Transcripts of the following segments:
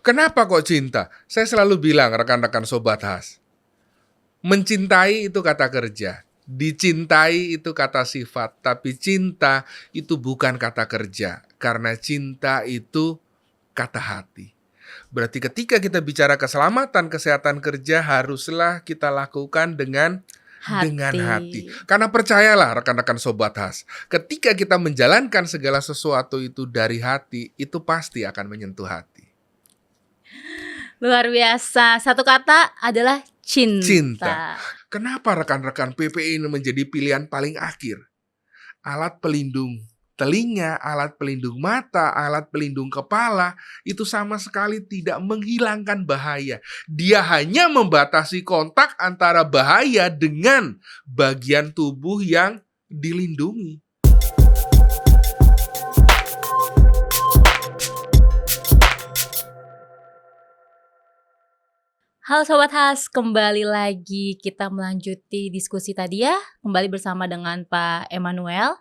Kenapa kok cinta? Saya selalu bilang rekan-rekan Sobat Has, mencintai itu kata kerja, dicintai itu kata sifat, tapi cinta itu bukan kata kerja, karena cinta itu kata hati. Berarti ketika kita bicara keselamatan, kesehatan kerja, haruslah kita lakukan dengan hati. Karena percayalah rekan-rekan Sobat Has, ketika kita menjalankan segala sesuatu itu dari hati, itu pasti akan menyentuh hati. Luar biasa. Satu kata adalah cinta. Kenapa rekan-rekan PPI ini menjadi pilihan paling akhir? Alat pelindung telinga, alat pelindung mata, alat pelindung kepala, itu sama sekali tidak menghilangkan bahaya. Dia hanya membatasi kontak antara bahaya dengan bagian tubuh yang dilindungi. Halo Sobat Has, kembali lagi kita melanjuti diskusi tadi ya. Kembali bersama dengan Pak Emmanuel.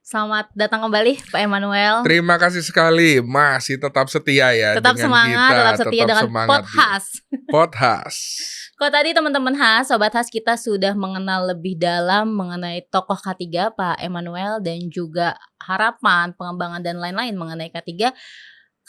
Selamat datang kembali Pak Emmanuel. Terima kasih sekali, masih tetap setia ya. Tetap dengan semangat, kita, tetap setia dengan Podcast. Podcast. Kalau tadi teman-teman Has, Sobat Has, kita sudah mengenal lebih dalam mengenai tokoh K3 Pak Emmanuel dan juga harapan, pengembangan dan lain-lain mengenai K3.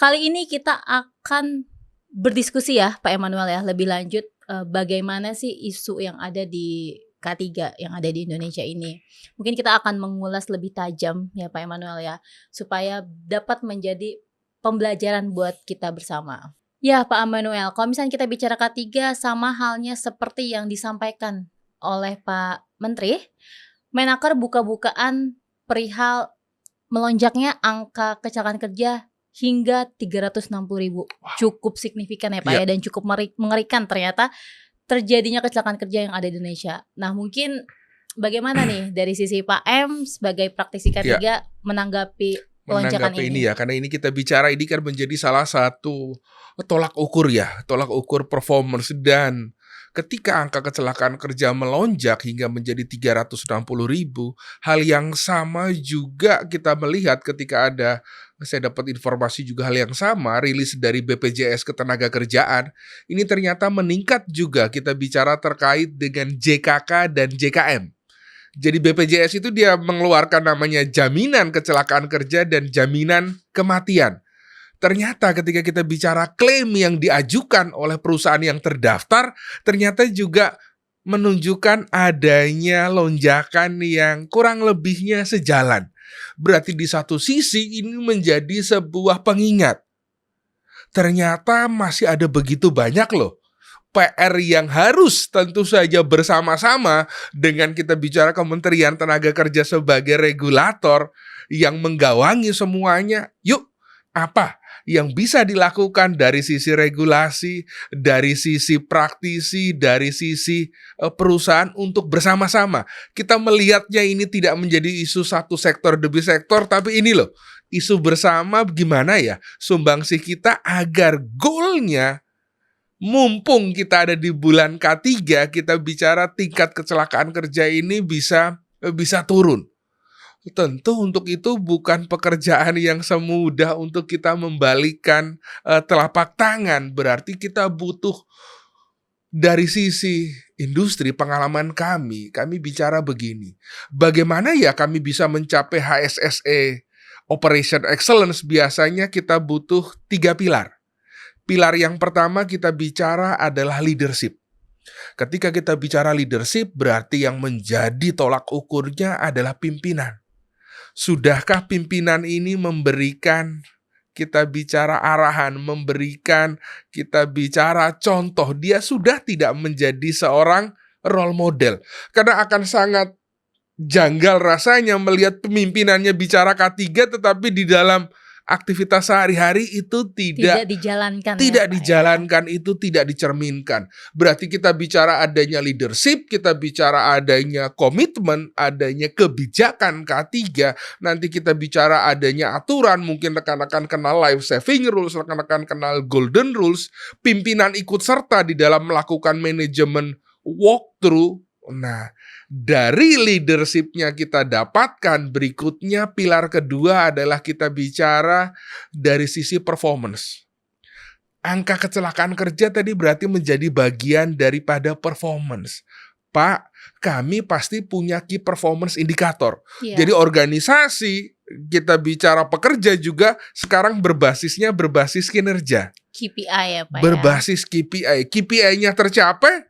Kali ini kita akan berdiskusi ya Pak Emmanuel ya, lebih lanjut bagaimana sih isu yang ada di K3 yang ada di Indonesia ini. Mungkin kita akan mengulas lebih tajam ya Pak Emmanuel ya, supaya dapat menjadi pembelajaran buat kita bersama. Ya Pak Emmanuel, kalau misalnya kita bicara K3, sama halnya seperti yang disampaikan oleh Pak Menteri, Menaker buka-bukaan perihal melonjaknya angka kecelakaan kerja hingga 360.000. Cukup signifikan ya Pak ya, dan cukup mengerikan ternyata terjadinya kecelakaan kerja yang ada di Indonesia. Nah mungkin bagaimana nih dari sisi Pak M sebagai praktisi K3 menanggapi lonjakan ini ya, karena ini kita bicara, ini kan menjadi salah satu tolak ukur ya, tolak ukur performance. Dan ketika angka kecelakaan kerja melonjak hingga menjadi 360.000, hal yang sama juga kita melihat ketika saya dapat informasi juga hal yang sama, rilis dari BPJS Ketenagakerjaan, ini ternyata meningkat juga. Kita bicara terkait dengan JKK dan JKM. Jadi BPJS itu dia mengeluarkan namanya jaminan kecelakaan kerja dan jaminan kematian. Ternyata ketika kita bicara klaim yang diajukan oleh perusahaan yang terdaftar, ternyata juga menunjukkan adanya lonjakan yang kurang lebihnya sejalan. Berarti di satu sisi ini menjadi sebuah pengingat. Ternyata masih ada begitu banyak loh PR yang harus tentu saja bersama-sama dengan kita bicara Kementerian Tenaga Kerja sebagai regulator yang menggawangi semuanya. Yuk, apa yang bisa dilakukan dari sisi regulasi, dari sisi praktisi, dari sisi perusahaan untuk bersama-sama. Kita melihatnya ini tidak menjadi isu satu sektor demi sektor, tapi ini loh, isu bersama gimana ya sumbangsih kita agar goalnya, mumpung kita ada di bulan K3, kita bicara tingkat kecelakaan kerja ini bisa turun. Tentu untuk itu bukan pekerjaan yang semudah untuk kita membalikkan telapak tangan. Berarti kita butuh dari sisi industri, pengalaman kami bicara begini. Bagaimana ya kami bisa mencapai HSSE Operation Excellence? Biasanya kita butuh 3 pilar. Pilar yang pertama kita bicara adalah leadership. Ketika kita bicara leadership, berarti yang menjadi tolak ukurnya adalah pimpinan. Sudahkah pimpinan ini memberikan kita bicara arahan, memberikan kita bicara contoh? Dia sudah tidak menjadi seorang role model. Karena akan sangat janggal rasanya melihat pemimpinannya bicara K3 tetapi di dalam aktivitas sehari-hari itu tidak dijalankan, itu tidak dicerminkan. Berarti kita bicara adanya leadership, kita bicara adanya komitmen, adanya kebijakan K3, nanti kita bicara adanya aturan, mungkin rekan-rekan kenal life saving rules, rekan-rekan kenal golden rules, pimpinan ikut serta di dalam melakukan manajemen walkthrough. Nah, dari leadership-nya kita dapatkan, berikutnya pilar kedua adalah kita bicara dari sisi performance. angka kecelakaan kerja tadi berarti menjadi bagian daripada performance. Pak, kami pasti punya key performance indicator. Jadi Iya, organisasi, kita bicara pekerja juga sekarang berbasis kinerja. KPI ya Pak ya. Berbasis KPI. KPI-nya tercapai,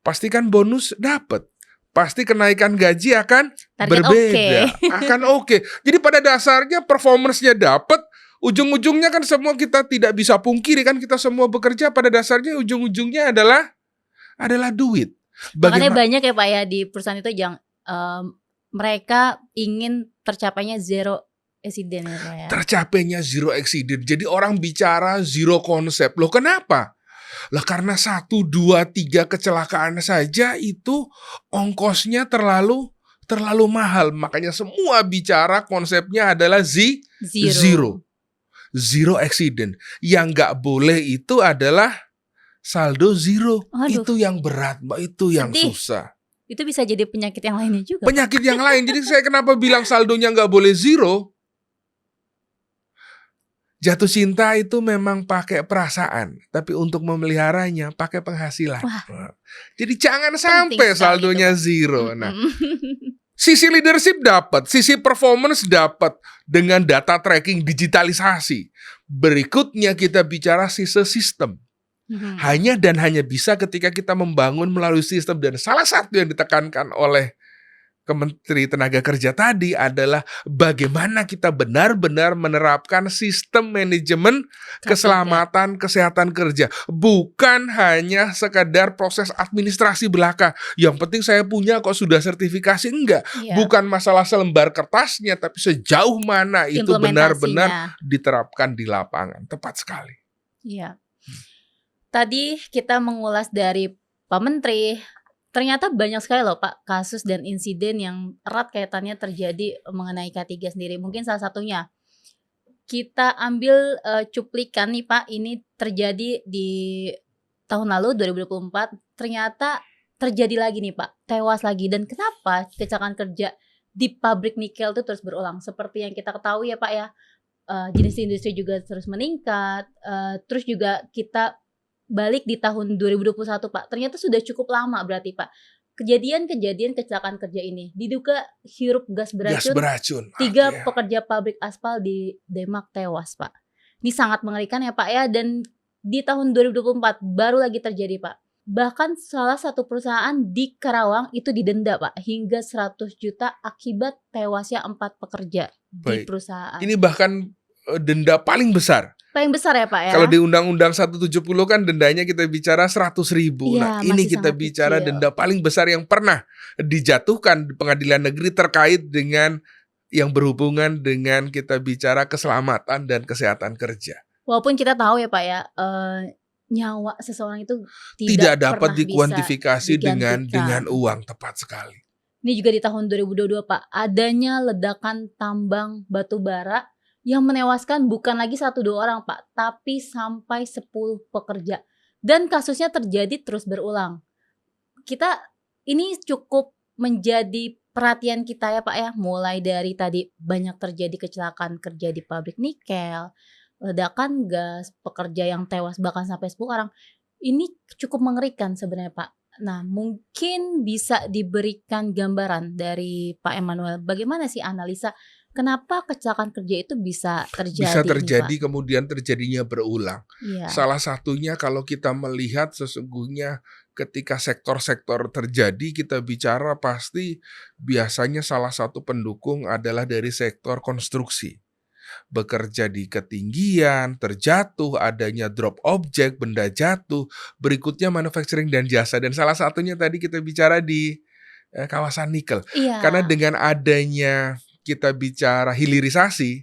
pasti kan bonus dapat. Pasti kenaikan gaji akan Target berbeda. oke. Akan oke. Jadi pada dasarnya performance-nya dapat, ujung-ujungnya kan semua kita tidak bisa pungkiri kan, kita semua bekerja pada dasarnya ujung-ujungnya adalah duit. Makanya Bagaimana banyak ya Pak ya di perusahaan itu yang mereka ingin tercapainya zero accident ya Pak ya. tercapainya zero accident. Jadi orang bicara zero konsep. Loh kenapa? Lah karena 1, 2, 3 kecelakaan saja itu ongkosnya terlalu mahal. Makanya semua bicara konsepnya adalah Zero. zero accident. Yang nggak boleh itu adalah saldo zero. Aduh, Itu yang berat, Mbak. Itu yang sedih. susah. Itu bisa jadi penyakit yang lainnya juga Pak. Penyakit yang lain. Jadi saya kenapa bilang saldonya nggak boleh zero? Jatuh cinta itu memang pakai perasaan, tapi untuk memeliharanya pakai penghasilan. Wah, Jadi jangan penting sampai sekali itu saldonya Pak. zero. Nah, Mm-mm. sisi leadership dapat, sisi performance dapat dengan data tracking digitalisasi. Berikutnya kita bicara sisi sistem. Mhm. Hanya dan hanya bisa ketika kita membangun melalui sistem, dan salah satu yang ditekankan oleh Kementeri Tenaga Kerja tadi adalah bagaimana kita benar-benar menerapkan sistem manajemen K3. keselamatan kesehatan kerja. Bukan hanya sekadar proses administrasi belaka. Yang penting saya punya kok sudah sertifikasi. Enggak. Iya, Bukan masalah selembar kertasnya, tapi sejauh mana itu benar-benar implementasinya. diterapkan di lapangan. Tepat sekali. Iya. Tadi kita mengulas dari Pak Menteri, ternyata banyak sekali loh Pak kasus dan insiden yang erat kaitannya terjadi mengenai K3 sendiri. Mungkin salah satunya kita ambil cuplikan nih Pak, ini terjadi di tahun lalu 2024, ternyata terjadi lagi nih Pak, tewas lagi. Dan kenapa kecelakaan kerja di pabrik nikel itu terus berulang? Seperti yang kita ketahui ya Pak ya, jenis industri juga terus meningkat, terus juga kita balik di tahun 2021 Pak, ternyata sudah cukup lama berarti Pak. Kejadian-kejadian kecelakaan kerja ini diduga hirup gas Gas beracun, beracun. 3 pekerja pabrik aspal di Demak tewas Pak. Ini sangat mengerikan ya Pak ya, dan di tahun 2024 baru lagi terjadi Pak. Bahkan salah satu perusahaan di Karawang itu didenda Pak hingga 100 juta akibat tewasnya 4 pekerja di Baik. perusahaan. Ini bahkan denda paling besar. Paling besar ya Pak ya. Kalau di Undang-Undang 170 kan dendanya kita bicara 100.000. Nah, Iya, ini masih kita sangat bicara kecil. denda paling besar yang pernah dijatuhkan di pengadilan negeri terkait dengan yang berhubungan dengan kita bicara keselamatan dan kesehatan kerja. Walaupun kita tahu ya Pak ya, nyawa seseorang itu Tidak tidak dapat pernah bisa dikuantifikasi dengan digantikan. uang, tepat sekali. Ini juga di tahun 2022 Pak, adanya ledakan tambang batu bara yang menewaskan bukan lagi 1-2 orang Pak, tapi sampai 10 pekerja. Dan kasusnya terjadi terus berulang. Kita ini cukup menjadi perhatian kita ya Pak ya, mulai dari tadi banyak terjadi kecelakaan kerja di pabrik nikel, ledakan gas, pekerja yang tewas bahkan sampai 10 orang. Ini cukup mengerikan sebenarnya Pak. Nah, mungkin bisa diberikan gambaran dari Pak Emmanuel, bagaimana sih analisa kenapa kecelakaan kerja itu bisa Bisa terjadi nih Pak? terjadi kemudian terjadinya berulang. Iya, Salah satunya kalau kita melihat sesungguhnya ketika sektor-sektor terjadi, kita bicara pasti biasanya salah satu pendukung adalah dari sektor konstruksi. Bekerja di ketinggian, terjatuh, adanya drop objek, benda jatuh, berikutnya manufacturing dan jasa. Dan salah satunya tadi kita bicara di kawasan nikel. Karena iya. dengan adanya kita bicara hilirisasi,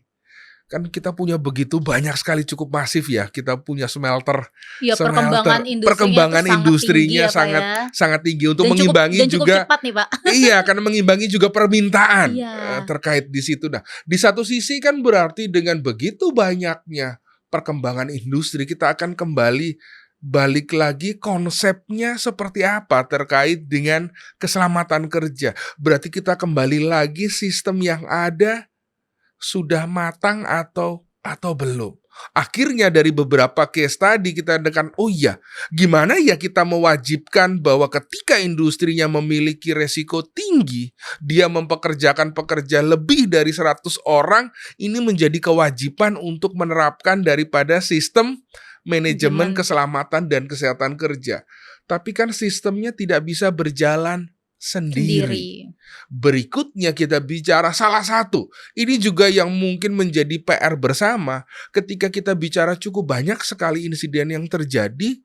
kan kita punya begitu banyak sekali, cukup masif ya. Kita punya smelter, Iya, perkembangan perkembangan industrinya industrinya tuh sangat tinggi ya, Pak ya. sangat tinggi untuk Dan cukup mengimbangi cukup juga. cepat nih, Pak. Iya, karena mengimbangi juga permintaan Iya. terkait di situ. Nah, di satu sisi kan berarti dengan begitu banyaknya perkembangan industri, kita akan kembali balik lagi konsepnya seperti apa terkait dengan keselamatan kerja. Berarti kita kembali lagi sistem yang ada sudah matang atau atau belum. Akhirnya dari beberapa case tadi kita dengan, oh iya, gimana ya kita mewajibkan bahwa ketika industrinya memiliki resiko tinggi, dia mempekerjakan pekerja lebih dari 100 orang, ini menjadi kewajiban untuk menerapkan daripada sistem manajemen Manajemen keselamatan dan kesehatan kerja. Tapi kan sistemnya tidak bisa berjalan sendiri. sendiri. Berikutnya kita bicara salah satu, ini juga yang mungkin menjadi PR bersama ketika kita bicara cukup banyak sekali insiden yang terjadi,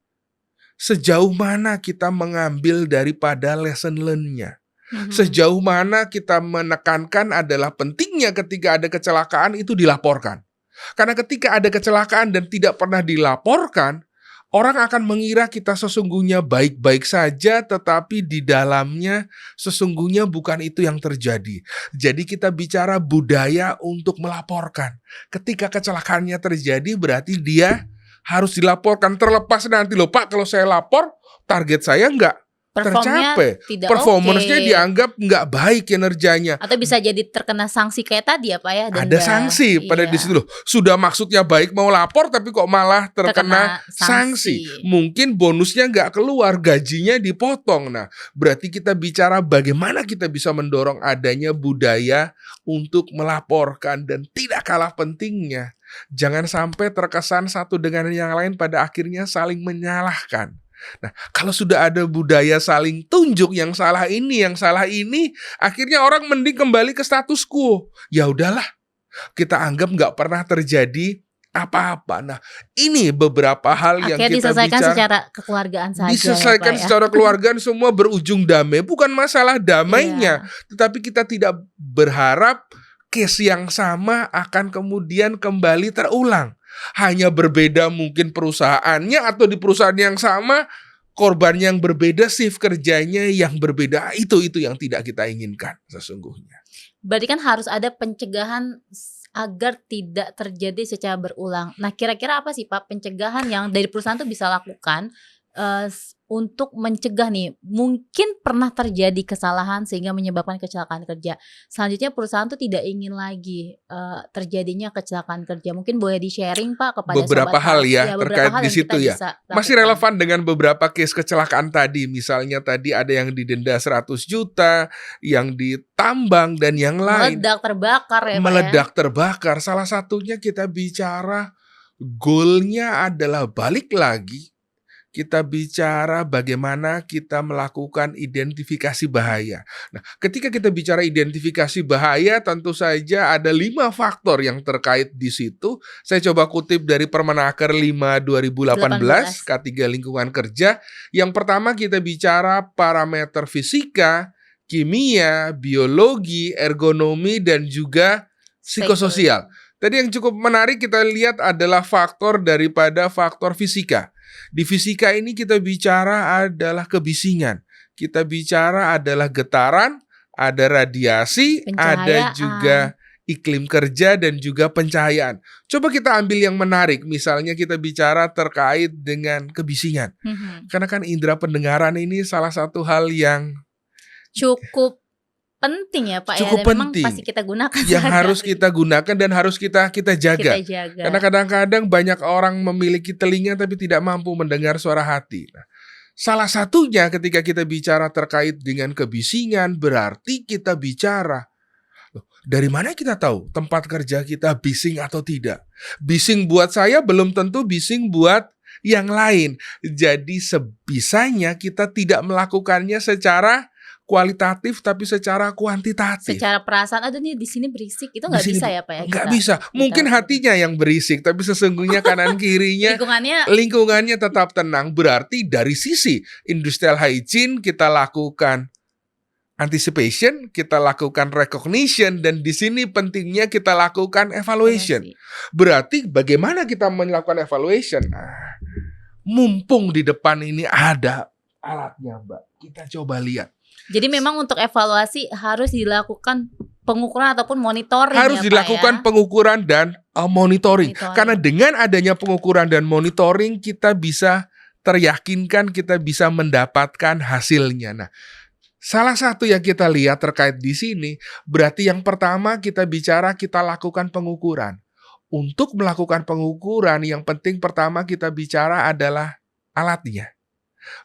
sejauh mana kita mengambil daripada lesson learn-nya. Mhm. Sejauh mana kita menekankan adalah pentingnya ketika ada kecelakaan itu dilaporkan. Karena ketika ada kecelakaan dan tidak pernah dilaporkan, orang akan mengira kita sesungguhnya baik-baik saja, tetapi di dalamnya sesungguhnya bukan itu yang terjadi. Jadi kita bicara budaya untuk melaporkan. Ketika kecelakaannya terjadi berarti dia harus dilaporkan. Terlepas nanti loh Pak, kalau saya lapor target saya nggak Performnya tercapai. tidak Performance-nya oke. dianggap nggak baik kinerjanya. Atau bisa jadi terkena sanksi kayak tadi ya Pak ya, Ada denda. sanksi pada di Iya. situ loh. Sudah maksudnya baik mau lapor tapi kok malah terkena Terkena sanksi. sanksi. Mungkin bonusnya nggak keluar, gajinya dipotong. Nah, berarti kita bicara bagaimana kita bisa mendorong adanya budaya untuk melaporkan, dan tidak kalah pentingnya, jangan sampai terkesan satu dengan yang lain pada akhirnya saling menyalahkan. Nah, kalau sudah ada budaya saling tunjuk yang salah ini, akhirnya orang mending kembali ke status quo. Ya udahlah, kita anggap nggak pernah terjadi apa-apa. Nah, ini beberapa hal yang Akhirnya kita diselesaikan bicara. secara kekeluargaan saja Diselesaikan ya Pak ya. secara keluargaan, semua berujung damai. Bukan masalah damainya, tetapi kita tidak berharap case yang sama akan kemudian kembali terulang. Hanya berbeda mungkin perusahaannya, atau di perusahaan yang sama korban yang berbeda, shift kerjanya yang berbeda. Itu yang tidak kita inginkan sesungguhnya. Berarti kan harus ada pencegahan agar tidak terjadi secara berulang. Nah, kira-kira apa sih Pak pencegahan yang dari perusahaan tuh bisa lakukan untuk mencegah nih, mungkin pernah terjadi kesalahan sehingga menyebabkan kecelakaan kerja. Selanjutnya perusahaan tuh tidak ingin lagi terjadinya kecelakaan kerja. Mungkin boleh di-sharing Pak kepada Beberapa Sobat hal House. ya, beberapa terkait hal di yang situ kita ya. bisa Masih lakukan. relevan dengan beberapa case kecelakaan tadi. Misalnya tadi ada yang didenda 100 juta, yang ditambang dan yang lain. Meledak terbakar ya Pak ya. Meledak terbakar. Salah satunya kita bicara goalnya adalah balik lagi. Kita bicara bagaimana kita melakukan identifikasi bahaya. Nah, ketika kita bicara identifikasi bahaya, tentu saja ada 5 faktor yang terkait di situ. Saya coba kutip dari Permenaker 5/2018, K3 Lingkungan Kerja. Yang pertama kita bicara parameter fisika, kimia, biologi, ergonomi, dan juga psikososial. Tadi yang cukup menarik kita lihat adalah faktor daripada faktor fisika. Di fisika ini kita bicara adalah kebisingan. Kita bicara adalah getaran, ada radiasi, ada juga iklim kerja dan juga pencahayaan. Coba kita ambil yang menarik, misalnya kita bicara terkait dengan kebisingan. Karena kan indera pendengaran ini salah satu hal yang cukup penting ya Pak cukup ya, dan memang penting pasti kita gunakan yang harus kita gunakan dan harus kita jaga. Karena kadang-kadang banyak orang memiliki telinga tapi tidak mampu mendengar suara hati. Nah, salah satunya ketika kita bicara terkait dengan kebisingan, berarti kita bicara, loh, dari mana kita tahu tempat kerja kita bising atau tidak? Bising buat saya belum tentu bising buat yang lain. Jadi sebisanya kita tidak melakukannya secara kualitatif tapi secara kuantitatif. Secara perasaan, aduh nih di sini berisik, itu nggak bisa ya Pak ya? Nggak bisa. Mungkin hatinya yang berisik, tapi sesungguhnya kanan kirinya lingkungannya tetap tenang. Berarti dari sisi industrial hygiene kita lakukan anticipation, kita lakukan recognition, dan di sini pentingnya kita lakukan evaluation. Berarti bagaimana kita melakukan evaluation? Nah, mumpung di depan ini ada alatnya Mbak, kita coba lihat. Jadi memang untuk evaluasi harus dilakukan pengukuran ataupun monitoring. Harus dilakukan pengukuran dan monitoring. Karena dengan adanya pengukuran dan monitoring kita bisa teryakinkan, kita bisa mendapatkan hasilnya. Nah, salah satu yang kita lihat terkait di sini, berarti yang pertama kita bicara kita lakukan pengukuran. untuk melakukan pengukuran yang penting pertama kita bicara adalah alatnya.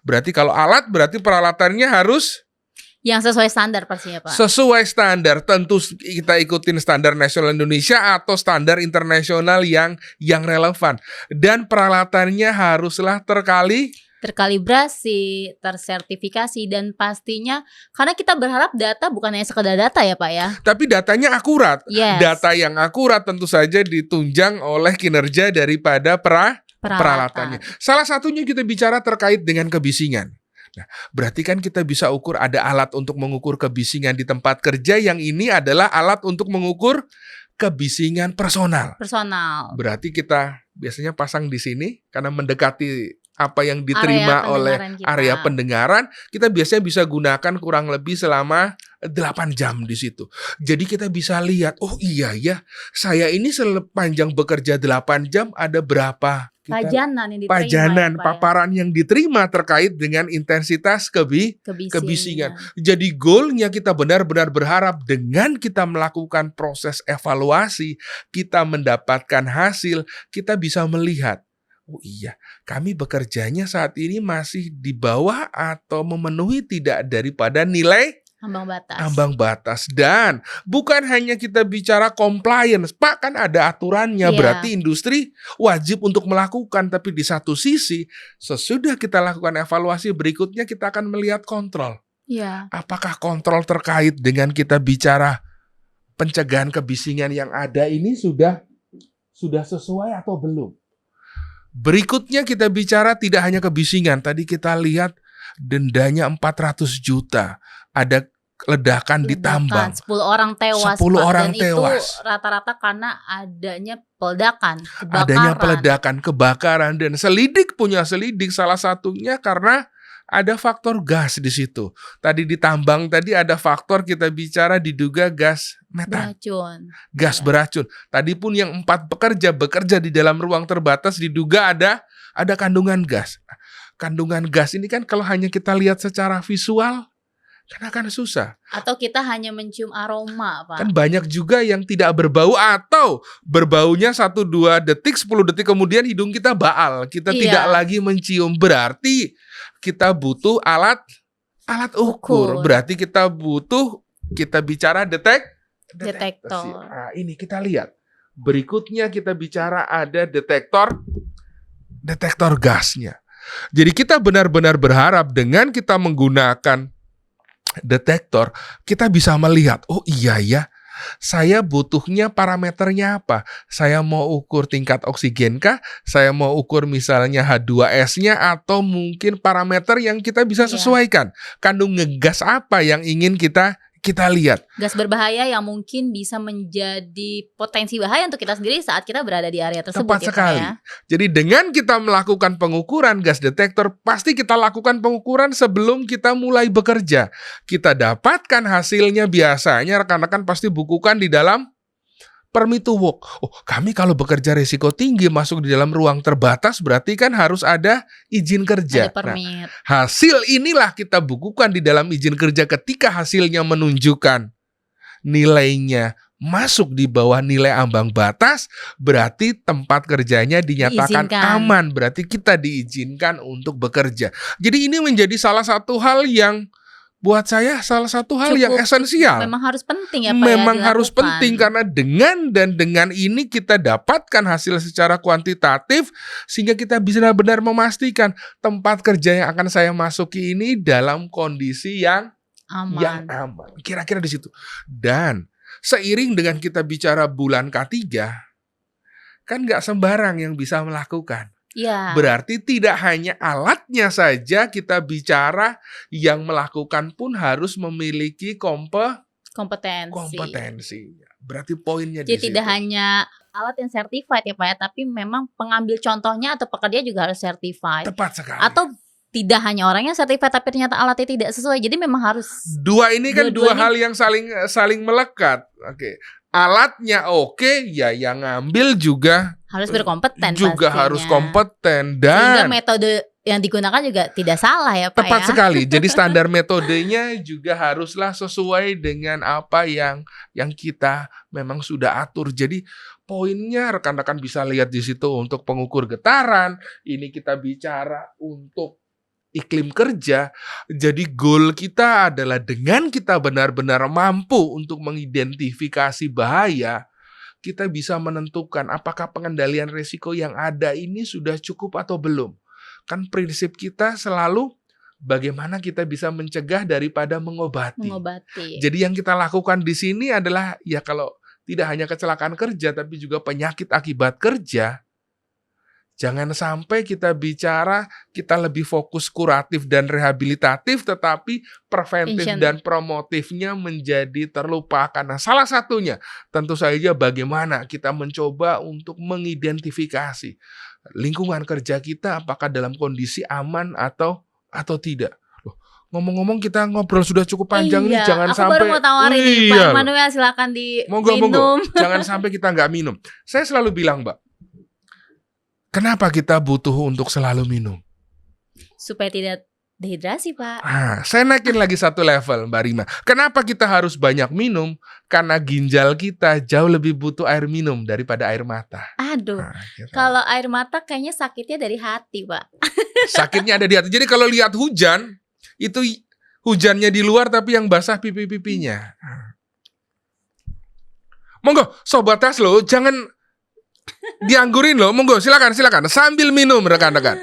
Berarti kalau alat berarti peralatannya harus Yang sesuai standar pastinya Pak. sesuai standar. Tentu kita ikutin standar nasional Indonesia atau standar internasional yang relevan. Dan peralatannya haruslah Terkalibrasi, tersertifikasi, dan pastinya karena kita berharap data bukan hanya sekedar data ya Pak ya. tapi datanya akurat. Yes. Data yang akurat tentu saja ditunjang oleh kinerja daripada peralatannya. Salah satunya kita bicara terkait dengan kebisingan. Nah, berarti kan kita bisa ukur ada alat untuk mengukur kebisingan di tempat kerja, yang ini adalah alat untuk mengukur kebisingan personal. Berarti kita biasanya pasang di sini karena mendekati apa yang diterima oleh area pendengaran, kita biasanya bisa gunakan kurang lebih selama 8 jam di situ. Jadi kita bisa lihat, oh iya ya, saya ini sepanjang bekerja 8 jam ada berapa pajanan yang diterima pajanan, ya, Pak, paparan yang diterima terkait dengan intensitas kebisingan. Jadi goalnya kita benar-benar berharap dengan kita melakukan proses evaluasi, kita mendapatkan hasil, kita bisa melihat, oh iya, kami bekerjanya saat ini masih di bawah atau memenuhi tidak daripada nilai ambang batas. Dan bukan hanya kita bicara compliance, Pak, kan ada aturannya. Berarti industri wajib untuk melakukan. Tapi di satu sisi, sesudah kita lakukan evaluasi, berikutnya kita akan melihat kontrol. Apakah kontrol terkait dengan kita bicara pencegahan kebisingan yang ada ini sudah sesuai atau belum? Berikutnya kita bicara tidak hanya kebisingan. Tadi kita lihat dendanya 400 juta. Ada ledakan di tambang. 10 orang tewas. 10 orang dan tewas. Itu rata-rata karena adanya peledakan, kebakaran. Dan punya selidik salah satunya karena ada faktor gas di situ. Tadi di tambang tadi ada faktor kita bicara diduga gas metan. Gas beracun. Tadi pun yang 4 bekerja di dalam ruang terbatas diduga ada kandungan gas. Kandungan gas ini kan kalau hanya kita lihat secara visual kan akan susah. Atau kita hanya mencium aroma, Pak. Kan banyak juga yang tidak berbau atau berbaunya 1-2 detik, 10 detik kemudian hidung kita baal. Kita tidak lagi mencium. Berarti kita butuh alat ukur. Berarti kita bicara detektor. Nah, ini kita lihat. Berikutnya kita bicara ada detektor gasnya. Jadi kita benar-benar berharap dengan kita menggunakan detektor, kita bisa melihat, oh iya ya, saya butuhnya parameternya apa? Saya mau ukur tingkat oksigen kah? Saya mau ukur misalnya H2S-nya atau mungkin parameter yang kita bisa sesuaikan. Kandungan gas apa yang ingin kita lihat. Gas berbahaya yang mungkin bisa menjadi potensi bahaya untuk kita sendiri saat kita berada di area tersebut. Tepat sekali. Jadi dengan kita melakukan pengukuran gas detektor, pasti kita lakukan pengukuran sebelum kita mulai bekerja. Kita dapatkan hasilnya biasanya rekan-rekan pasti bukukan di dalam permit to work. Oh, kami kalau bekerja risiko tinggi masuk di dalam ruang terbatas berarti kan harus ada izin kerja. Ada permit. Nah, hasil inilah kita bukukan di dalam izin kerja. Ketika hasilnya menunjukkan nilainya masuk di bawah nilai ambang batas, berarti tempat kerjanya dinyatakan aman. Berarti kita diizinkan untuk bekerja. Jadi ini menjadi salah satu hal yang buat saya yang esensial. Memang harus penting ya Pak. Memang harus penting karena dengan ini kita dapatkan hasil secara kuantitatif sehingga kita bisa benar-benar memastikan tempat kerja yang akan saya masuki ini dalam kondisi yang aman. Kira-kira di situ. Dan seiring dengan kita bicara bulan K3, kan nggak sembarang yang bisa melakukan. Berarti tidak hanya alatnya saja kita bicara, yang melakukan pun harus memiliki kompetensi. Berarti poinnya di situ. Jadi tidak hanya alat yang certified ya Pak ya, tapi memang pengambil contohnya atau pekerja juga harus certified. Tepat sekali. Atau tidak hanya orang yang certified tapi ternyata alatnya tidak sesuai. Jadi memang harus dua hal yang saling melekat. Oke. Alatnya oke, ya yang ngambil juga harus berkompeten harus kompeten dan sehingga metode yang digunakan juga tidak salah ya Pak. Tepat sekali. Jadi standar metodenya juga haruslah sesuai dengan apa yang kita memang sudah atur. Jadi Poinnya rekan-rekan bisa lihat di situ untuk pengukur getaran, ini kita bicara untuk iklim kerja. Jadi goal kita adalah dengan kita benar-benar mampu untuk mengidentifikasi bahaya, kita bisa menentukan apakah pengendalian risiko yang ada ini sudah cukup atau belum. Kan prinsip kita selalu bagaimana kita bisa mencegah daripada mengobati. Jadi yang kita lakukan di sini adalah ya kalau tidak hanya kecelakaan kerja tapi juga penyakit akibat kerja. Jangan sampai kita bicara kita lebih fokus kuratif dan rehabilitatif tetapi preventif dan promotifnya menjadi terlupakan. Nah, salah satunya tentu saja bagaimana kita mencoba untuk mengidentifikasi lingkungan kerja kita apakah dalam kondisi aman atau tidak. Loh, ngomong-ngomong kita ngobrol sudah cukup panjang nih, jangan aku sampai baru mau tawarin nih Pak Emmanuel, silakan monggo. Jangan sampai kita nggak minum. Saya selalu bilang, Mbak, kenapa kita butuh untuk selalu minum? Supaya tidak dehidrasi, Pak. Saya naikin lagi satu level, Mbak Rima. Kenapa kita harus banyak minum? Karena ginjal kita jauh lebih butuh air minum daripada air mata. Aduh, kalau air mata kayaknya sakitnya dari hati, Pak. Sakitnya ada di hati. Jadi kalau lihat hujan, itu hujannya di luar tapi yang basah pipi-pipinya. Monggo, Sobat Taslo, jangan dianggurin loh, monggo silakan sambil minum rekan-rekan.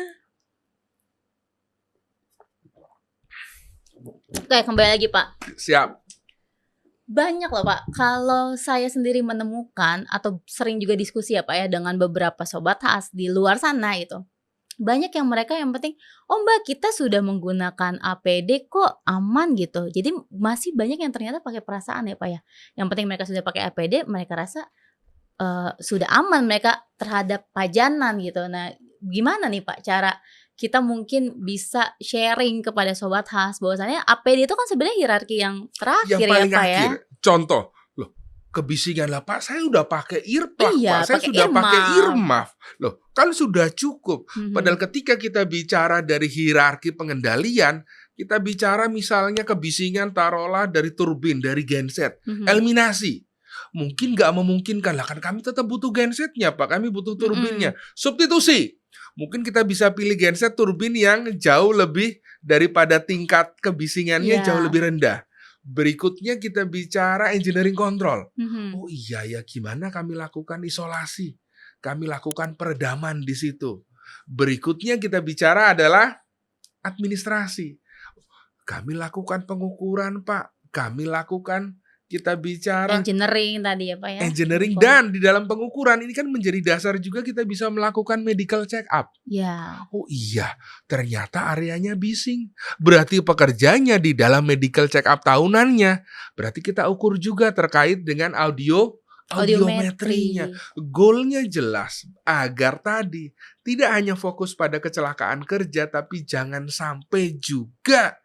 Oke, kembali lagi Pak. Siap. Banyak loh Pak, kalau saya sendiri menemukan atau sering juga diskusi ya Pak ya dengan beberapa sobat khas di luar sana itu. Banyak yang mereka yang penting, oh Mbak kita sudah menggunakan APD kok aman gitu. Jadi masih banyak yang ternyata pakai perasaan ya Pak ya. Yang penting mereka sudah pakai APD, mereka rasa sudah aman mereka terhadap pajanan gitu. Nah, gimana nih Pak cara kita mungkin bisa sharing kepada sobat khas bahwasannya APD itu kan sebenarnya hierarki yang terakhir ya Pak ya. Contoh, loh, kebisingan lah Pak, saya udah pakai earplug Pak, saya sudah pakai earmuff. Loh, kan sudah cukup. Padahal ketika kita bicara dari hierarki pengendalian, kita bicara misalnya kebisingan taruhlah dari turbin, dari genset, eliminasi. Mungkin nggak memungkinkan lah kan kami tetap butuh gensetnya Pak, kami butuh turbinnya. Substitusi, mungkin kita bisa pilih genset turbin yang jauh lebih daripada tingkat kebisingannya jauh lebih rendah. Berikutnya kita bicara engineering control. Oh iya ya, gimana kami lakukan isolasi, kami lakukan peredaman di situ. Berikutnya kita bicara adalah administrasi. Kami lakukan pengukuran Pak, kami lakukan kita bicara engineering tadi ya Pak ya. Engineering dan di dalam pengukuran ini kan menjadi dasar juga kita bisa melakukan medical check up. Ya. Oh iya, ternyata areanya bising. Berarti pekerjanya di dalam medical check up tahunannya. Berarti kita ukur juga terkait dengan audiometrinya. Goalnya jelas agar tadi tidak hanya fokus pada kecelakaan kerja tapi jangan sampai juga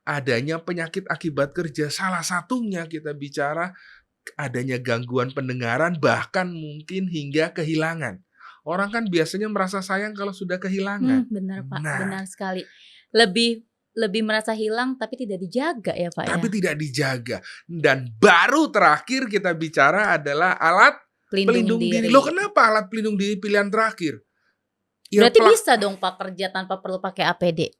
adanya penyakit akibat kerja. Salah satunya kita bicara adanya gangguan pendengaran bahkan mungkin hingga kehilangan. Orang kan biasanya merasa sayang kalau sudah kehilangan. Benar Pak, benar sekali. Lebih merasa hilang tapi tidak dijaga ya Pak tapi tidak dijaga. Dan baru terakhir kita bicara adalah alat pelindung diri. Loh kenapa alat pelindung diri pilihan terakhir? Berarti bisa dong Pak kerja tanpa perlu pakai APD?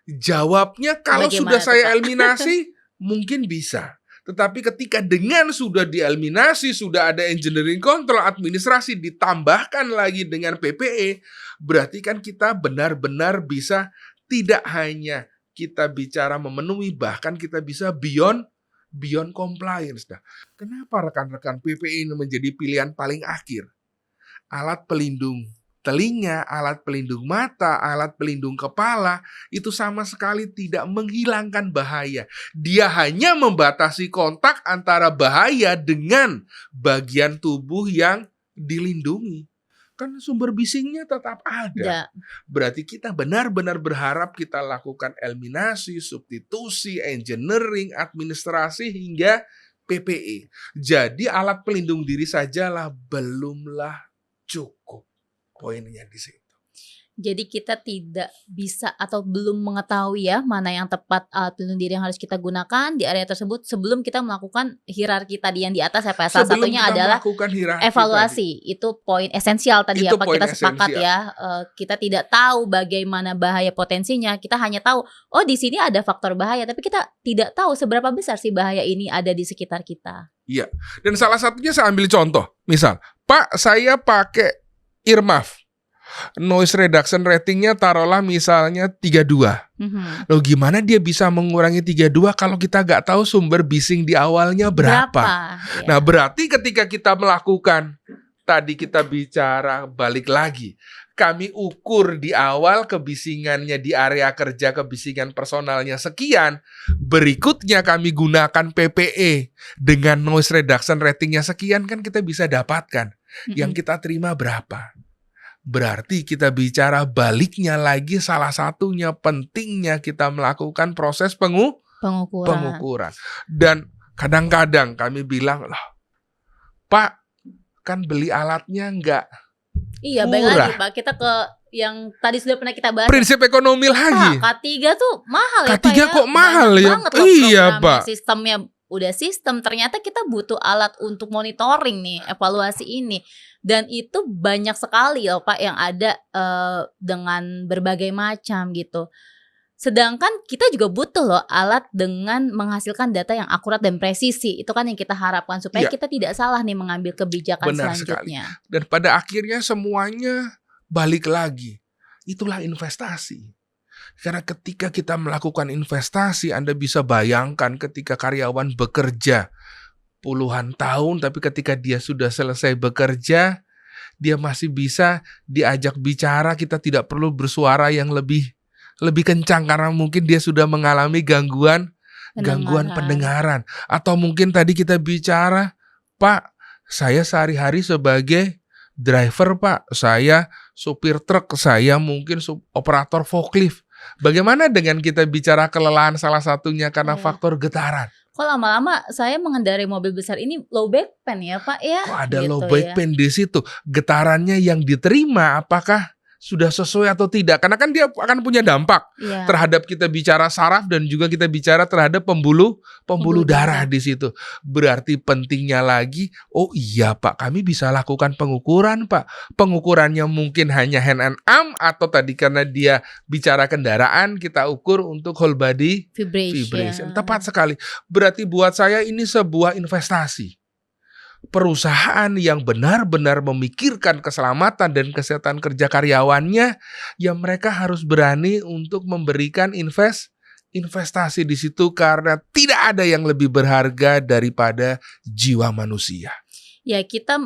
Jawabnya kalau sudah saya eliminasi mungkin bisa. Tetapi ketika dengan sudah dieliminasi, sudah ada engineering control, administrasi ditambahkan lagi dengan PPE, berarti kan kita benar-benar bisa tidak hanya kita bicara memenuhi, bahkan kita bisa beyond compliance. Nah, kenapa rekan-rekan PPE ini menjadi pilihan paling akhir? Alat pelindung telinga, alat pelindung mata, alat pelindung kepala, itu sama sekali tidak menghilangkan bahaya. Dia hanya membatasi kontak antara bahaya dengan bagian tubuh yang dilindungi. Kan sumber bisingnya tetap ada. Berarti kita benar-benar berharap kita lakukan eliminasi, substitusi, engineering, administrasi, hingga PPE. Jadi alat pelindung diri sajalah belumlah cukup. Poinnya di situ. Jadi kita tidak bisa atau belum mengetahui ya, mana yang tepat alat pelindung diri yang harus kita gunakan di area tersebut sebelum kita melakukan hierarki tadi yang di atas ya Pak. Salah Sebelum satunya kita adalah melakukan hierarki tadi. evaluasi. Itu poin esensial tadi ya Itu Pak, poin kita sepakat esensial. ya. Kita tidak tahu bagaimana bahaya potensinya, kita hanya tahu, oh di sini ada faktor bahaya, tapi kita tidak tahu seberapa besar sih bahaya ini ada di sekitar kita. Iya. Dan salah satunya saya ambil contoh. Misal, Pak, saya pakai earmuff. Noise reduction ratingnya taruhlah misalnya 32. Loh gimana dia bisa mengurangi 32 kalau kita nggak tahu sumber bising di awalnya berapa? Ya. Nah berarti ketika kita melakukan, tadi kita bicara balik lagi, kami ukur di awal kebisingannya di area kerja, kebisingan personalnya sekian. Berikutnya kami gunakan PPE dengan noise reduction ratingnya sekian, kan kita bisa dapatkan yang kita terima berapa. Berarti kita bicara baliknya lagi, salah satunya pentingnya kita melakukan proses pengukuran. Dan kadang-kadang kami bilang, loh Pak, kan beli alatnya nggak Iya, baik lagi Pak, kita ke yang tadi sudah pernah kita bahas. Prinsip ekonomi lagi. Pak, K3 tuh mahal ya Pak. K3 kok mahal ya? Iya Pak. Sistemnya udah sistem, ternyata kita butuh alat untuk monitoring nih, evaluasi ini. Dan itu banyak sekali loh Pak yang ada dengan berbagai macam gitu. Sedangkan kita juga butuh loh alat dengan menghasilkan data yang akurat dan presisi. Itu kan yang kita harapkan supaya kita tidak salah nih mengambil kebijakan selanjutnya. Sekali. Dan pada akhirnya semuanya balik lagi. Itulah investasi. Karena ketika kita melakukan investasi, Anda bisa bayangkan ketika karyawan bekerja puluhan tahun, tapi ketika dia sudah selesai bekerja, dia masih bisa diajak bicara, kita tidak perlu bersuara yang lebih kencang karena mungkin dia sudah mengalami gangguan pendengaran. Atau mungkin tadi kita bicara, Pak, saya sehari-hari sebagai driver Pak, saya supir truk, saya mungkin operator forklift. Bagaimana dengan kita bicara kelelahan salah satunya karena faktor getaran? Kok lama-lama saya mengendarai mobil besar ini low back pain ya Pak ya? Kok ada gitu low back pain di situ? Getarannya yang diterima apakah sudah sesuai atau tidak? Karena kan dia akan punya dampak terhadap kita bicara saraf dan juga kita bicara terhadap pembuluh darah di situ. Berarti pentingnya lagi, oh iya Pak, kami bisa lakukan pengukuran Pak. Pengukurannya mungkin hanya hand and arm atau tadi karena dia bicara kendaraan, kita ukur untuk whole body vibration. Tepat sekali. Berarti buat saya ini sebuah investasi. Perusahaan yang benar-benar memikirkan keselamatan dan kesehatan kerja karyawannya, ya mereka harus berani untuk memberikan investasi di situ karena tidak ada yang lebih berharga daripada jiwa manusia. Ya, kita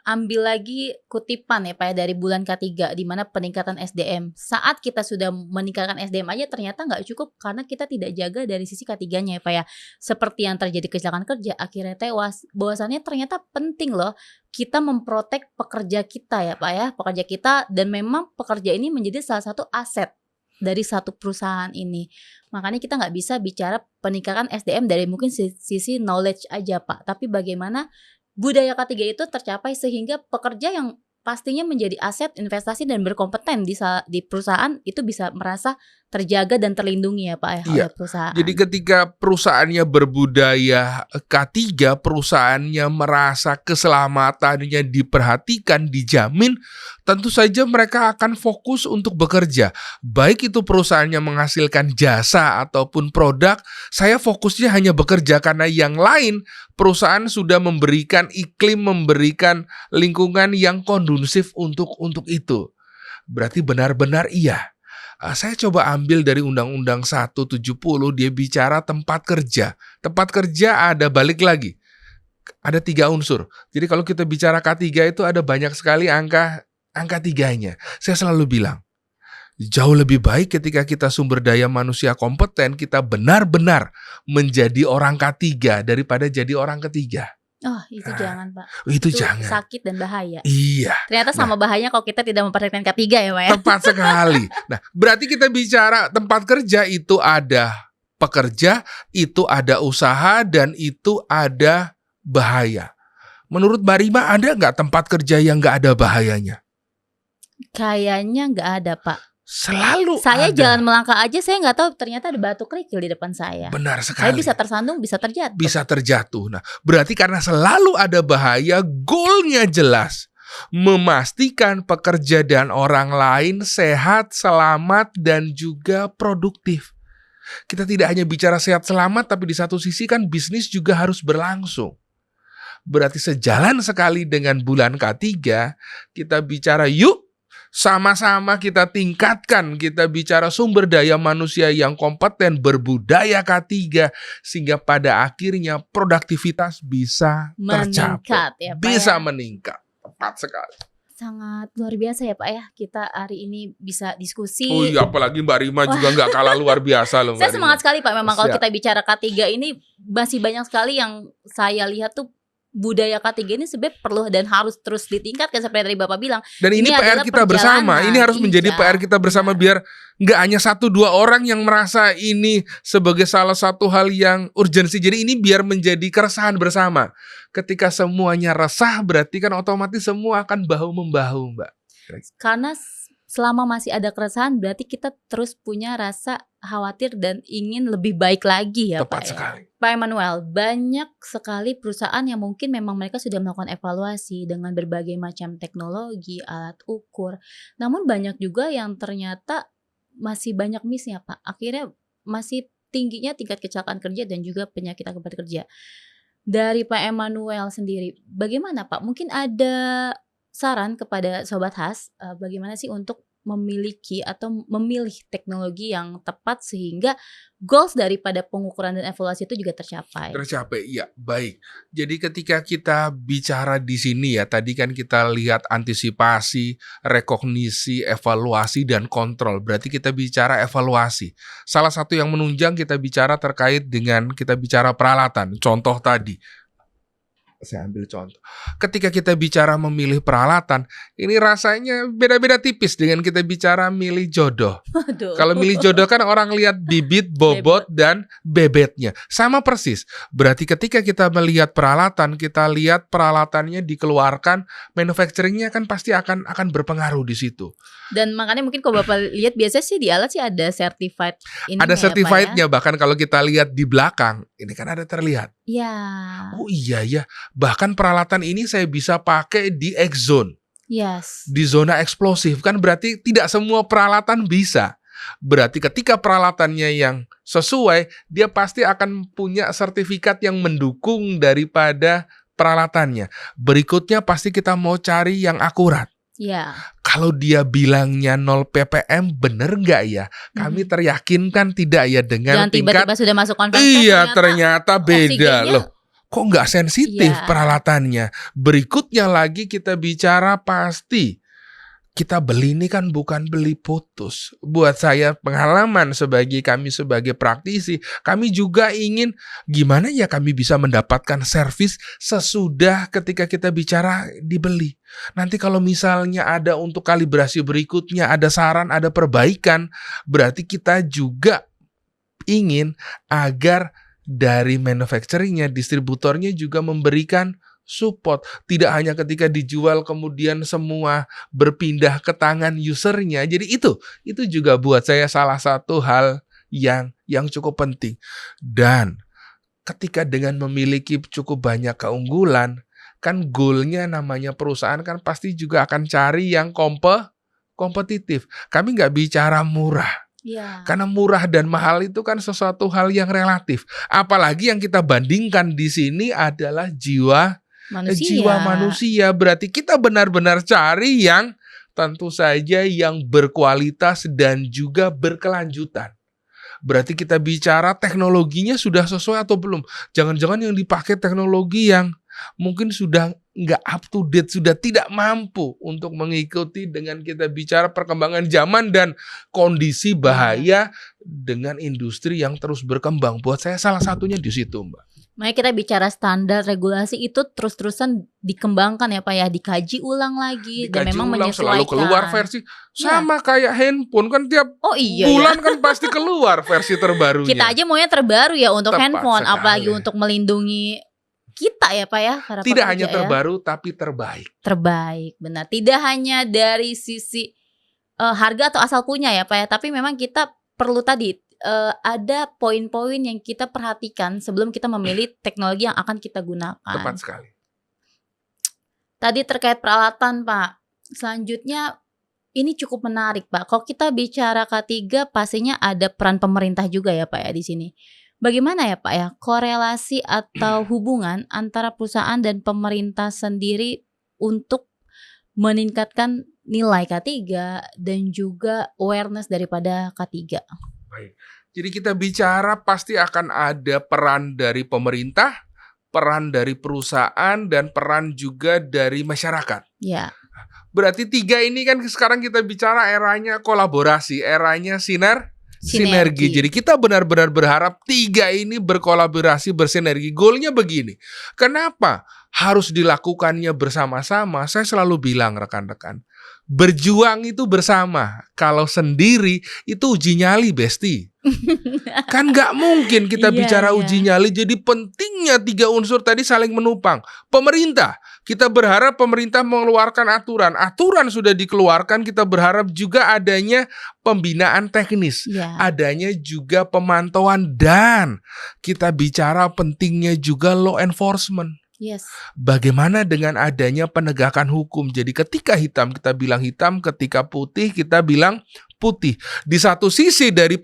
ambil lagi kutipan ya Pak ya, dari bulan K3 di mana peningkatan SDM. Saat kita sudah meningkatkan SDM aja ternyata nggak cukup karena kita tidak jaga dari sisi K3-nya ya Pak ya. Seperti yang terjadi kecelakaan kerja akhirnya tewas. Bahwasannya ternyata penting loh kita memprotek pekerja kita ya Pak ya, pekerja kita, dan memang pekerja ini menjadi salah satu aset dari satu perusahaan ini. Makanya kita nggak bisa bicara peningkatan SDM dari mungkin sisi knowledge aja Pak, tapi bagaimana budaya K3 itu tercapai sehingga pekerja yang pastinya menjadi aset investasi dan berkompeten di perusahaan itu bisa merasa terjaga dan terlindungi ya Pak ya oleh perusahaan. Jadi ketika perusahaannya berbudaya K3, perusahaannya merasa keselamatannya diperhatikan, dijamin, tentu saja mereka akan fokus untuk bekerja. Baik itu perusahaannya menghasilkan jasa ataupun produk, saya fokusnya hanya bekerja karena yang lain perusahaan sudah memberikan iklim, memberikan lingkungan yang kondusif untuk itu. Berarti benar-benar iya. Saya coba ambil dari Undang-Undang 170, dia bicara tempat kerja. Tempat kerja ada balik lagi. Ada 3 unsur. Jadi kalau kita bicara K3 itu ada banyak sekali angka 3-nya. Saya selalu bilang, jauh lebih baik ketika kita sumber daya manusia kompeten, kita benar-benar menjadi orang K3 daripada jadi orang ketiga. Oh, itu jangan Pak. Itu jangan. Sakit dan bahaya. Iya. Ternyata sama bahayanya kalau kita tidak memperhatikan K3 ya Pak ya. Tepat sekali. Nah, berarti kita bicara tempat kerja itu ada pekerja, itu ada usaha, dan itu ada bahaya. Menurut Mbak Rima, ada nggak tempat kerja yang nggak ada bahayanya? Kayaknya nggak ada, Pak. Selalu Saya ada. jalan melangkah aja saya nggak tahu ternyata ada batu kerikil di depan saya. Benar Saya sekali. bisa tersandung, bisa terjatuh. Bisa terjatuh. Nah, berarti karena selalu ada bahaya, goalnya jelas. Memastikan pekerja dan orang lain sehat, selamat, dan juga produktif. Kita tidak hanya bicara sehat selamat, tapi di satu sisi kan bisnis juga harus berlangsung. Berarti sejalan sekali dengan bulan K3, kita bicara yuk, sama-sama kita tingkatkan, kita bicara sumber daya manusia yang kompeten berbudaya K3 sehingga pada akhirnya produktivitas bisa tercapai, Meningkat ya, Pak bisa ya. meningkat. Tepat sekali. Sangat luar biasa ya, Pak ya. Kita hari ini bisa diskusi. Oh iya, apalagi Mbak Rima Wah. juga nggak kalah luar biasa loh Mbak Saya Rima. semangat sekali Pak. Memang kalau Siap. kita bicara K3 ini masih banyak sekali yang saya lihat tuh budaya K3 ini sebenarnya perlu dan harus terus ditingkatkan seperti tadi Bapak bilang. Dan ini Ini PR adalah kita bersama. perjalanan. Ini harus menjadi Iya, PR kita bersama, benar. biar nggak hanya 1-2 orang yang merasa ini sebagai salah satu hal yang urgensi. Jadi ini biar menjadi keresahan bersama. Ketika semuanya resah, berarti kan otomatis semua akan bahu-membahu, Mbak. Karena selama masih ada keresahan berarti kita terus punya rasa khawatir dan ingin lebih baik lagi ya, Tepat Pak sekali. ya. Pak Emmanuel, banyak sekali perusahaan yang mungkin memang mereka sudah melakukan evaluasi dengan berbagai macam teknologi, alat ukur. Namun banyak juga yang ternyata masih banyak miss-nya, Pak. Akhirnya masih tingginya tingkat kecelakaan kerja dan juga penyakit akibat kerja. Dari Pak Emmanuel sendiri, bagaimana Pak? Mungkin ada saran kepada Sobat Has, bagaimana sih untuk memiliki atau memilih teknologi yang tepat sehingga goals daripada pengukuran dan evaluasi itu juga tercapai. Tercapai, iya, baik. Jadi ketika kita bicara di sini ya, tadi kan kita lihat antisipasi, rekognisi, evaluasi, dan kontrol. Berarti kita bicara evaluasi. Salah satu yang menunjang kita bicara terkait dengan kita bicara peralatan. Contoh tadi. Saya ambil contoh. Ketika kita bicara memilih peralatan, ini rasanya beda-beda tipis dengan kita bicara milih jodoh. Waduh. Kalau milih jodoh kan orang lihat bibit, bobot, dan bebetnya. Sama persis. Berarti ketika kita melihat peralatan, kita lihat peralatannya dikeluarkan, manufacturingnya kan pasti akan berpengaruh di situ. Dan makanya mungkin kalau Bapak lihat biasanya sih di alat sih ada certified ininya Ada ya, Pak certified-nya, bahkan kalau kita lihat di belakang, ini kan ada terlihat. ya. Oh iya ya, bahkan peralatan ini saya bisa pakai di X zone. Yes. Di zona eksplosif, kan berarti tidak semua peralatan bisa. Berarti ketika peralatannya yang sesuai, dia pasti akan punya sertifikat yang mendukung daripada peralatannya. Berikutnya pasti kita mau cari yang akurat. Ya. Kalau dia bilangnya 0 ppm, bener nggak ya? Kami teryakinkan tidak ya dengan Jangan tingkat. tiba-tiba sudah masuk konvensi. Iya, ternyata beda oksigennya- loh. Kok nggak sensitif Iya. peralatannya? Berikutnya lagi kita bicara pasti. Kita beli ini kan bukan beli putus. Buat saya pengalaman kami sebagai praktisi, kami juga ingin gimana ya kami bisa mendapatkan servis sesudah ketika kita bicara dibeli. Nanti kalau misalnya ada untuk kalibrasi berikutnya, ada saran, ada perbaikan, berarti kita juga ingin agar dari manufacturingnya, distributornya juga memberikan support. Tidak hanya ketika dijual kemudian semua berpindah ke tangan usernya. Jadi itu juga buat saya salah satu hal yang cukup penting. Dan ketika dengan memiliki cukup banyak keunggulan, kan goalnya namanya perusahaan kan pasti juga akan cari yang kompetitif. Kami nggak bicara murah. Ya. Karena murah dan mahal itu kan sesuatu hal yang relatif. Apalagi yang kita bandingkan di sini adalah jiwa manusia. Berarti kita benar-benar cari yang tentu saja yang berkualitas dan juga berkelanjutan. Berarti kita bicara teknologinya sudah sesuai atau belum. Jangan-jangan yang dipakai teknologi yang mungkin sudah nggak up to date, sudah tidak mampu untuk mengikuti dengan kita bicara perkembangan zaman dan kondisi bahaya dengan industri yang terus berkembang. Buat saya salah satunya di situ, Mbak. Makanya kita bicara standar regulasi itu terus-terusan dikembangkan ya Pak ya, dikaji ulang lagi dan memang menyesuaikan. Selalu keluar versi sama kayak handphone kan tiap bulan kan pasti keluar versi terbarunya. Kita aja maunya terbaru ya untuk Tepat handphone, sekali. apalagi untuk melindungi kita ya Pak ya, para Tidak pekerja hanya ya. terbaru tapi terbaik. Terbaik, benar. Tidak hanya dari sisi harga atau asal punya ya Pak ya, tapi memang kita perlu tadi ada poin-poin yang kita perhatikan sebelum kita memilih teknologi yang akan kita gunakan. Tepat sekali. Tadi terkait peralatan Pak, selanjutnya ini cukup menarik Pak. Kalau kita bicara K3 pastinya ada peran pemerintah juga ya Pak ya di sini. Bagaimana ya Pak ya korelasi atau hubungan antara perusahaan dan pemerintah sendiri untuk meningkatkan nilai K3 dan juga awareness daripada K3? Baik. Jadi kita bicara pasti akan ada peran dari pemerintah, peran dari perusahaan, dan peran juga dari masyarakat. Ya. Berarti 3 ini kan sekarang kita bicara eranya kolaborasi, eranya sinergi. Jadi kita benar-benar berharap 3 ini berkolaborasi, bersinergi. Goalnya begini, kenapa harus dilakukannya bersama-sama? Saya selalu bilang rekan-rekan, berjuang itu bersama. Kalau sendiri itu uji nyali, Besti. Kan nggak mungkin kita bicara uji nyali. Jadi pentingnya 3 unsur tadi saling menopang. Pemerintah, kita berharap pemerintah mengeluarkan aturan. Aturan sudah dikeluarkan, kita berharap juga adanya pembinaan teknis, adanya juga pemantauan, dan kita bicara pentingnya juga law enforcement. Yes. Bagaimana dengan adanya penegakan hukum? Jadi ketika hitam kita bilang hitam, ketika putih kita bilang putih. Di satu sisi dari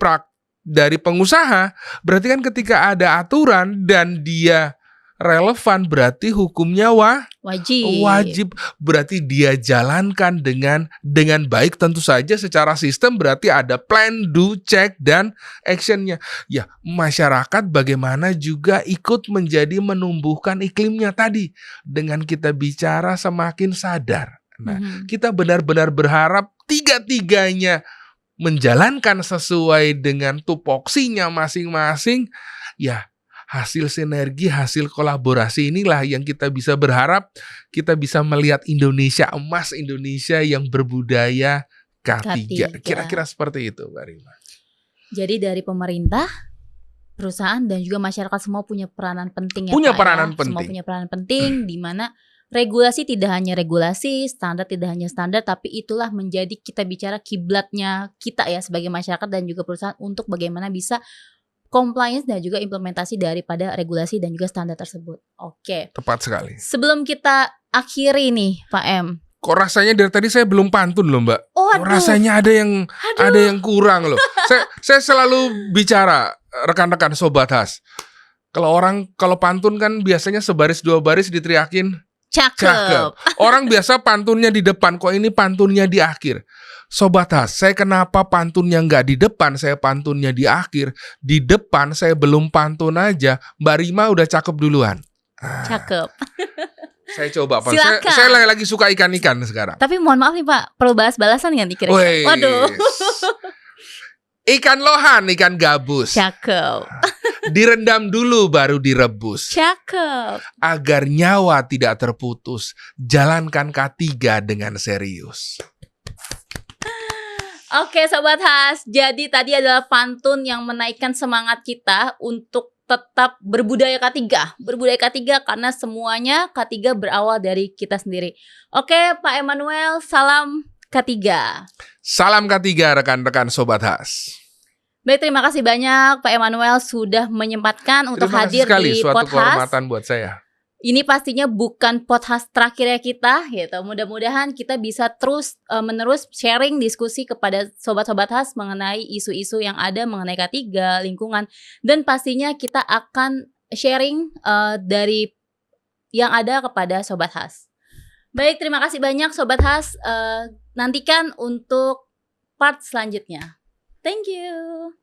pengusaha, berarti kan ketika ada aturan dan dia relevan, berarti hukumnya wajib. Berarti dia jalankan dengan baik. Tentu saja secara sistem berarti ada plan, do, check, dan actionnya. Ya, masyarakat bagaimana juga ikut menjadi menumbuhkan iklimnya tadi. Dengan kita bicara semakin sadar. Nah, kita benar-benar berharap 3-3-nya menjalankan sesuai dengan tupoksinya masing-masing. Ya, hasil sinergi, hasil kolaborasi inilah yang kita bisa berharap kita bisa melihat Indonesia emas, Indonesia yang berbudaya K3. Kira-kira seperti itu, Mbak Rima. Jadi dari pemerintah, perusahaan, dan juga masyarakat semua punya peranan penting ya Punya Pak peranan ya. penting. Semua punya peranan penting di mana regulasi tidak hanya regulasi, standar tidak hanya standar, tapi itulah menjadi kita bicara kiblatnya kita ya sebagai masyarakat dan juga perusahaan untuk bagaimana bisa compliance dan juga implementasi daripada regulasi dan juga standar tersebut. Oke. Tepat sekali. Sebelum kita akhiri nih, Pak M. Kok rasanya dari tadi saya belum pantun loh, Mbak. Oh, rasanya ada yang kurang loh. saya selalu bicara rekan-rekan Sobat Has. Kalau pantun kan biasanya sebaris 2 baris diteriakin cakep. Orang biasa pantunnya di depan, kok ini pantunnya di akhir. Sobat Has, saya kenapa pantunnya nggak di depan, saya pantunnya di akhir. Di depan saya belum pantun aja, Mbak Rima udah cakep duluan. Cakep. Saya coba, Pak. Saya lagi suka ikan-ikan sekarang. Tapi mohon maaf nih Pak, perlu bahas-balasan nggak nih kira-kira? Waduh. Ikan lohan, ikan gabus. Cakep. Direndam dulu baru direbus. Cakep. Agar nyawa tidak terputus, jalankan K3 dengan serius. Oke Sobat Has, jadi tadi adalah pantun yang menaikkan semangat kita untuk tetap berbudaya K3. Berbudaya K3 karena semuanya K3 berawal dari kita sendiri. Oke Pak Emmanuel, salam K3. Salam K3 rekan-rekan Sobat Has. Baik, terima kasih banyak Pak Emmanuel sudah menyempatkan untuk hadir di suatu Podcast. kehormatan buat saya. Ini pastinya bukan podcast terakhirnya kita gitu. Mudah-mudahan kita bisa terus menerus sharing diskusi kepada sobat-sobat Has mengenai isu-isu yang ada mengenai K3, lingkungan, dan pastinya kita akan sharing dari yang ada kepada sobat Has. Baik, terima kasih banyak sobat Has. Nantikan untuk part selanjutnya. Thank you.